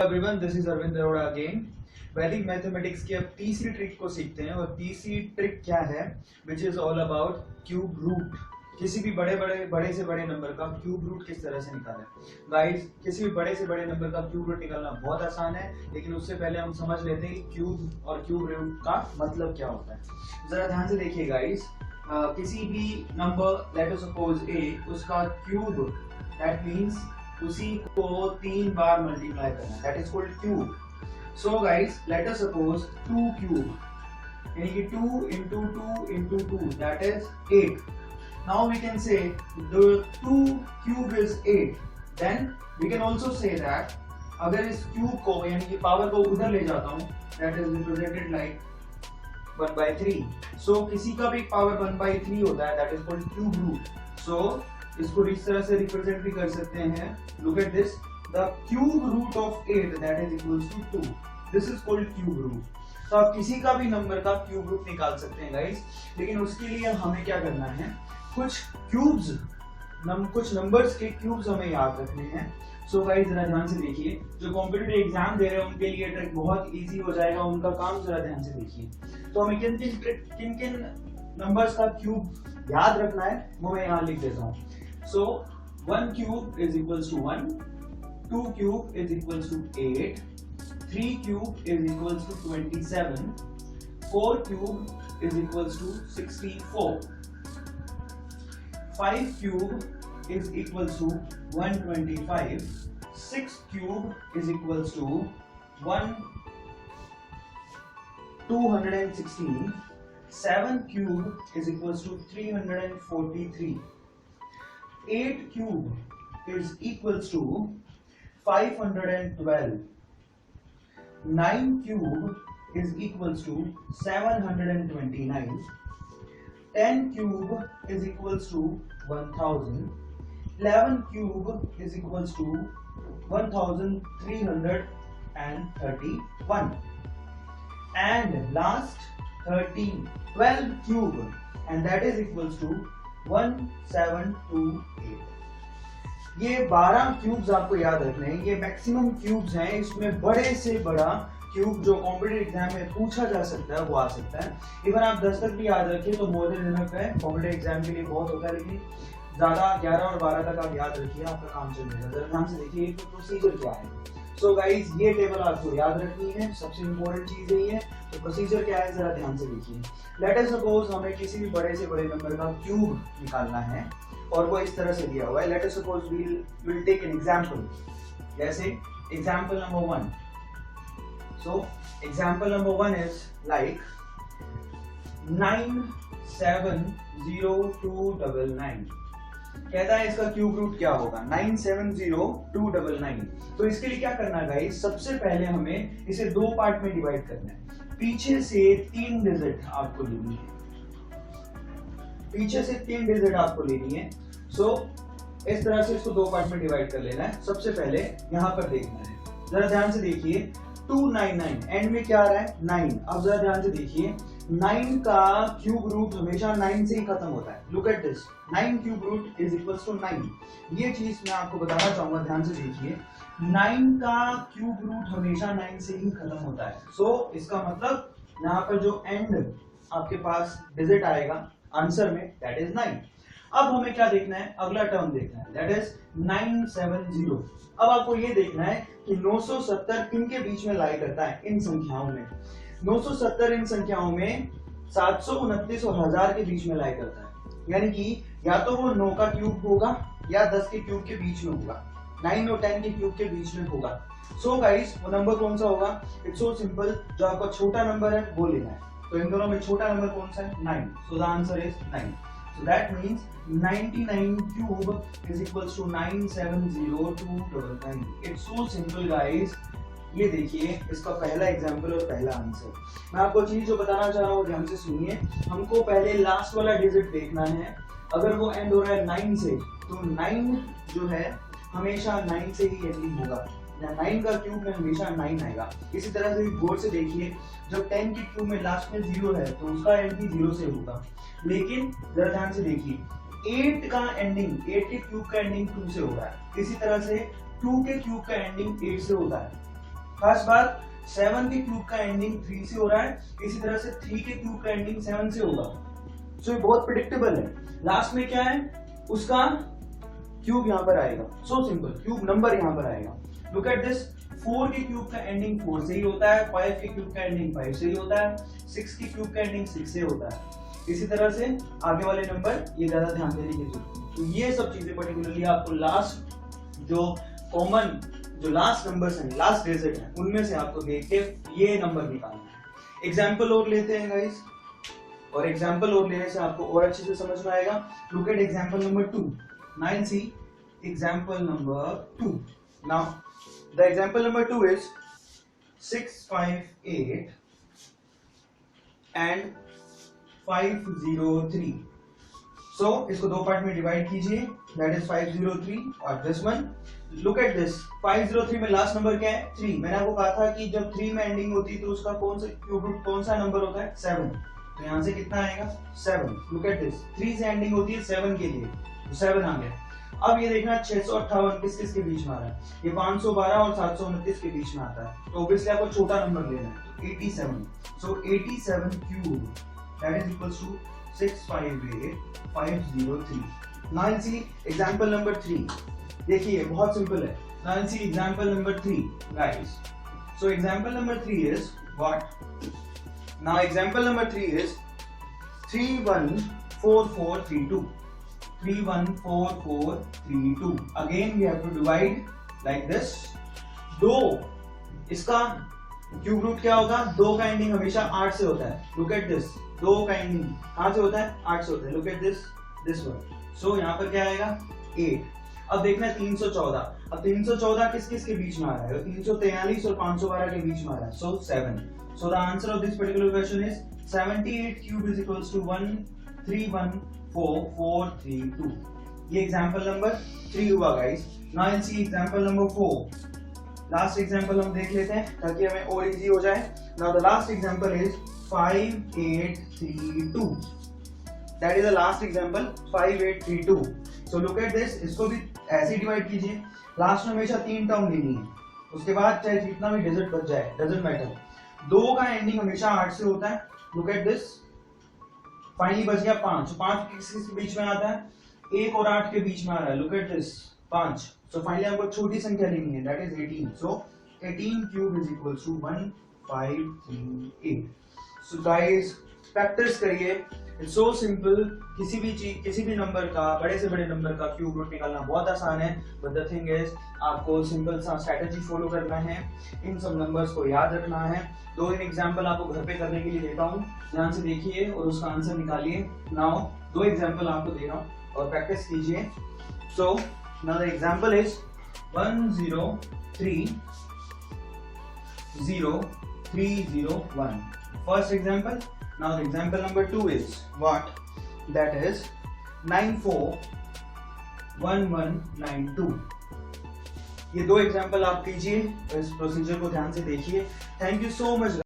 Everyone, this is Arvind Arora again. Vedic mathematics की अब तीसरी ट्रिक को सीखते हैं और तीसरी ट्रिक क्या है, which is all about cube root. किसी भी बड़े से बड़े नंबर का क्यूब रूट किस तरह से निकालें। गाइस, किसी भी बड़े से बड़े नंबर का क्यूब रूट निकालना बहुत आसान है, लेकिन उससे पहले हम समझ लेते हैं कि क्यूब और क्यूब रूट का मतलब क्या होता है। जरा ध्यान से देखिए गाइस, किसी भी नंबर लेट अस सपोज ए, उसका क्यूब दैट मींस उसी को 3 बार मल्टीप्लाई करना, that is called cube. So guys, late us suppose 2 cube, यानी कि 2 into 2 into 2, that is 8. Now we can say the 2 cube is 8. Then we can also say that अगर इस cube को यानी कि पावर को उधर ले जाता हूँ, that is represented like 1/3. So किसी का भी पावर 1/3 होता है, that is called cube root. So इसको इस तरह से रिप्रेजेंट भी कर सकते हैं। Look at this, the cube root of 8 that is equals to 2. This is called cube root. तो आप किसी का भी नंबर का क्यूब रूट निकाल सकते हैं गाइस, लेकिन उसके लिए हमें क्या करना है, कुछ क्यूब्स कुछ नंबर्स के क्यूब्स हमें याद रखने हैं। सो गाइस, जरा ध्यान से देखिए, जो कॉम्पिटिटिव एग्जाम दे रहे हैं उनके लिए ट्रिक बहुत इजी हो जाएगा, उनका काम जरा ध्यान से देखिए। तो हमें किन किन नंबर्स का क्यूब याद रखना है वो मैं यहाँ लिख देता हूँ। So 1 cube is equals to 1, 2 cube is equals to 8, 3 cube is equals to 27, 4 cube is equals to 64, 5 cube is equals to 125, 6 cube is equals to 216, 7 cube is equals to 343, 8 cube is equals to 512, 9 cube is equals to 729, 10 cube is equals to 1000, 11 cube is equals to 1331, and last 12 cube, and that is equals to 1728। ये 12 cubes आपको याद रखने हैं, ये maximum cubes हैं। इसमें बड़े से बड़ा क्यूब जो कॉम्पिटिटिव एग्जाम में पूछा जा सकता है वो आ सकता है। इवन आप 10 तक भी याद रखिए तो मोर देन इनफ है, कॉम्पिटिटिव एग्जाम के लिए बहुत होता है, लेकिन ज्यादा 11 और 12 तक आप याद रखिए, आपका काम चल जाएगा। जरा ध्यान से देखिए तो प्रोसीजर क्या है। सो गाइस, ये टेबल आपको याद रखनी है, सबसे इंपॉर्टेंट चीज यही है। तो प्रोसीजर क्या है, जरा ध्यान से देखिए। लेट अस सपोज हमें किसी भी बड़े से बड़े नंबर का क्यूब निकालना है और वो इस तरह से दिया हुआ है। Let us suppose we will take an example, जैसे example number 1। So example number 1 is like 9702999। कहता है इसका क्यूब रूट क्या होगा, 9702999। तो इसके लिए क्या करना है गाइस, सबसे पहले हमें इसे 2 पार्ट में डिवाइड करना है। पीछे से 3 डिजिट आपको लेनी है, पीछे से 3 डिजिट आपको लेनी है। सो इस तरह से इसको 2 पार्ट में डिवाइड कर लेना है। सबसे पहले यहाँ पर देखना है, जरा ध्यान से देखिए, 299 एंड में क्या आ रहा है, 9। अब जरा ध्यान से देखिए, 9 का क्यूब रूट हमेशा 9 से ही खत्म होता है। Look at this, 9 cube root is equals to 9। ये चीज मैं आपको बताना चाहूंगा, ध्यान से देखिए, 9 का क्यूब रूट हमेशा 9 से ही खत्म होता है। सो इसका मतलब यहाँ पर जो एंड आपके पास डिजिट आएगा आंसर में, दैट इज 9। अब हमें क्या देखना है, अगला टर्म देखना है, दैट इज 970। अब आपको ये देखना है कि 970 किन के बीच में लाई करता है, इन संख्याओं में। 970 इन संख्याओं में 729 और 1000 के बीच में लाई करता है, यानी कि या तो वो 9 का क्यूब होगा या 10 के क्यूब के बीच में होगा, 9 और 10 के क्यूब के बीच में होगा। सो गाइस, वो नंबर कौन सा होगा, इट्स सो सिंपल, जो आपका छोटा नंबर है वो लेना है। तो इन दोनों में छोटा नंबर कौन सा है, 9। So the answer is 9। So that means 99 cube is equals to 9702999। It's so simple guys. ये देखिए इसका पहला एग्जांपल और पहला आंसर। मैं आपको चीज जो बताना चाह रहा हूँ ध्यान से सुनिए। हमको पहले लास्ट वाला डिजिट देखना है, अगर वो एंड हो रहा है 9 से, तो 9 जो है हमेशा 9 से ही एंडिंग होगा, 9 का क्यूब में हमेशा 9 आएगा। इसी तरह से गौर से देखिए, जब 10 के क्यूब में लास्ट में 0 है तो उसका एंड भी 0 से होगा। लेकिन जरा ध्यान से देखिए, 8 का एंडिंग, 8 के क्यूब का एंडिंग 2 से हो रहा है। इसी तरह से 2 के क्यूब का एंडिंग 8 से होता है। खास बात 7 के क्यूब का एंडिंग 3 से हो रहा है, इसी तरह से 3 के क्यूब का एंडिंग 7 से होगा। सो ये बहुत प्रेडिक्टेबल है। लास्ट में क्या है, उसका क्यूब यहाँ पर आएगा। सो सिंपल, क्यूब नंबर यहाँ पर आएगा। लुक एट दिस, 4 के क्यूब का एंडिंग 4 से ही होता है, 5 के क्यूब का एंडिंग 5 से ही होता है, 6 के क्यूब का एंडिंग 6 से होता है। इसी तरह से आगे वाले नंबर ये ज्यादा ध्यान देने की जरूरत है। तो ये सब चीजें पर्टिकुलरली आपको लास्ट जो कॉमन जो लास्ट नंबर्स हैं, लास्ट डिजिट है, उनमें से आपको देख के ये नंबर निकालना है। एग्जाम्पल और लेते हैं गाइस, और एग्जाम्पल और लेने से आपको और अच्छे से समझ में आएगा। Look at example number 2, 9C example number 2। Now the example number 2 is 658 and 503। सो इसको दो पार्ट में डिवाइड कीजिए, दैट इज 503 और this one. Look at this, 503 में लास्ट नंबर क्या है, 3। मैंने आपको कहा था कि जब 3 में एंडिंग होती है तो उसका कौन सा क्यूब रूट कौन सा नंबर होता है, 7। तो यहां से कितना आएगा, 7। लुक एट दिस, 3 से एंडिंग होती है 7 के लिए, तो 7 आ गया। अब ये देखना 658 किस किस के बीच में आ रहा है, ये 512 और 729 के बीच में आता है, तो ऑब्वियसली आपको छोटा नंबर लेना है, तो 87। So 87 cube that is equals to 658 503। 9C example number 3, देखिए बहुत सिंपल है। 9C example number 3 guys. So example number 3 is what, now example number 3 is 314432। 314432। Again we have to divide like this. 2 इसका cube root क्या होगा, 2 का ending हमेशा 8 से होता है। लुक एट दिस, 2 का एंडिंग कहां से होता है, 8 से होता है। Look at this one. So यहाँ पर क्या आएगा, 8। अब देखना है 314। अब 314 किस किस के बीच में आ रहा है, 343 और 512 के बीच में आ रहा है, so 7। So the answer of this particular question is 78 cube is equals to 131432। ये एग्जांपल नंबर 3 हुआ guys. Now let's see example number 4। Last example हम देख लेते हैं ताकि हमें और इजी हो जाए। Now the last example is 5832। That is the last example, 5832। So look at this, इसको भी ऐसे डिवाइड कीजिए। लास्ट में हमेशा 3 टर्म लेनी है, उसके बाद चाहे जितना भी डिजिट बच जाए डजंट मैटर। 2 का एंडिंग हमेशा 8 से होता है। लुक एट दिस, फाइनली बच गया 5। 5 किस बीच में आता है, 1 और 8 के बीच में आ रहा है। Look at this, 5। So finally हमको छोटी संख्या लेनी है, that is 18। So 18 cube is equals to 1538। So guys practice करिए, इट्स सो सिंपल। किसी भी चीज, किसी भी नंबर का, बड़े से बड़े नंबर का क्यूब रूट निकालना बहुत आसान है। बट द थिंग इज, आपको सिंपल सा स्ट्रेटजी फॉलो करना है, इन सब नंबर्स को याद रखना है। 2 एग्जांपल आपको घर पे करने के लिए देता हूँ, ध्यान से देखिए और उसका आंसर निकालिए। नाउ 2 एग्जांपल आपको दे रहा हूँ और प्रैक्टिस कीजिए। So now the example is 10300301। First example. Now the example number 2 is what? That is 941192. ये 2 एग्जाम्पल आप कीजिए, इस प्रोसीजर को ध्यान से देखिए। Thank you so much.